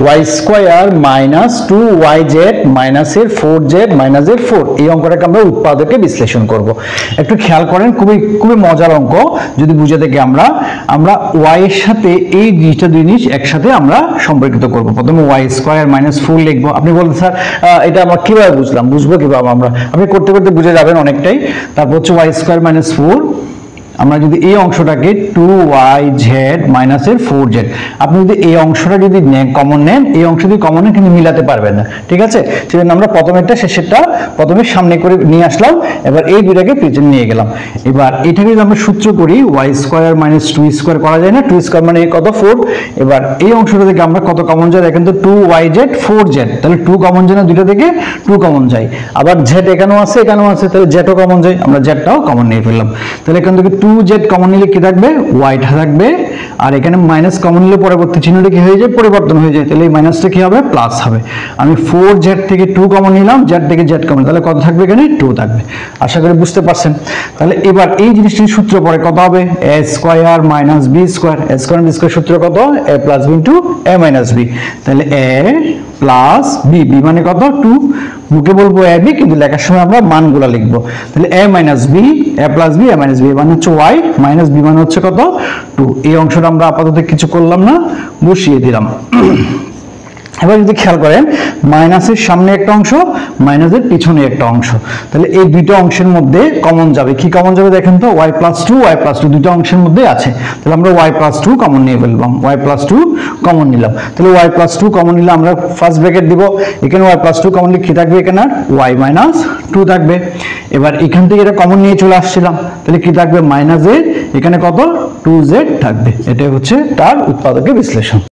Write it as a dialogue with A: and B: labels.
A: Y square minus 2yz minus এর 4z minus এর 4, এই অঙ্কটাকে আমরা উৎপাদকে বিশ্লেষণ করব। একটু খেয়াল করেন, খুবই মজার অঙ্ক যদি বুঝে থাকি। আমরা y এর সাথে এই দুইটা জিনিস একসাথে আমরা সম্পর্কিত করব। প্রথমে ওয়াই স্কোয়ার মাইনাস 4 লিখবো। আপনি বলতে স্যার এটা আমরা কিভাবে বুঝবো কিভাবে আমরা, আপনি করতে করতে বুঝে যাবেন অনেকটাই। তারপর হচ্ছে ওয়াই স্কোয়ার মাইনাস 4, আমরা যদি এই অংশটাকে 2yz মাইনাস এর 4z, আপনি যদি এই অংশটা যদি কমন নেন, এই অংশ যদি কমন নেন কিন্তু মিলাতে পারবেন না, ঠিক আছে? সেজন্য আমরা প্রথমেরটা শেষেরটা প্রথমে সামনে করে নিয়ে আসলাম, এবার এই দুইটাকে পিছনে নিয়ে গেলাম। এবার এটাকে যদি আমরা সূত্র করি, ওয়াই স্কোয়ার মাইনাস 2 স্কোয়ার করা যায় না, 2 স্কোয়ার মানে কত 4। এবার এই অংশটা থেকে আমরা কত কমন যায় দেখেন তো, 2yz 4z, তাহলে 2 কমন যায় না, দুইটা থেকে 2 কমন যায়। আবার z এখানেও আছে তাহলে z ও কমন যায়, আমরা zটাও কমন নিয়ে ফেললাম। তাহলে এখান থেকে 2z কমন নিলে কি থাকবে, ওয়াইটা থাকবে, আর এখানে মাইনাস কমন নিলে পরবর্তী চিহ্নটা কি হয়ে যায়, পরিবর্তন হয়ে যায়, তাহলে এই মাইনাসটা কি হবে, প্লাস হবে। আমি 4z থেকে 2 কমন নিলাম, z থেকে z কমন, তাহলে কত থাকবে, এখানে 2 থাকবে। আশা করি বুঝতে পারছেন। তাহলে এবার এই জিনিসটির সূত্র পরে কত হবে, a square minus b square, a square b square সূত্র কত, a plus b into a minus b। তাহলে a প্লাস b, b মানে কত 2, মুখে বলবো a b কিন্তু লেখার সময় আমরা মানগুলা লিখবো। তাহলে a minus b, a plus b, a minus b মানে হচ্ছে y, মাইনাস b মানে হচ্ছে কত 2। এই অংশটা আমরা আপাতত কিছু করলাম না, বসিয়ে দিলাম। এবার যদি খেয়াল করেন, মাইনাসের সামনে একটা অংশ, মাইনাসের পিছনে একটা অংশ, তাহলে এই দুইটা অংশের মধ্যে কমন যাবে। কি কমন যাবে দেখেন তো, y প্লাস 2 দুইটা অংশের মধ্যে আছে, তাহলে আমরা y প্লাস 2 কমন নিয়ে ফেললাম, y প্লাস 2 কমন নিলাম। তাহলে y প্লাস 2 কমন নিলে আমরা ফার্স্ট ব্র্যাকেট দিব, এখানে y প্লাস 2 কমন নিলে কি থাকবে, এখানে y মাইনাস 2 থাকবে। এবার এখান থেকে এটা কমন নিয়ে চলে আসছিলাম, তাহলে কি থাকবে, মাইনাস এ এখানে কত 2z থাকবে। এটাই হচ্ছে তার উৎপাদকের বিশ্লেষণ।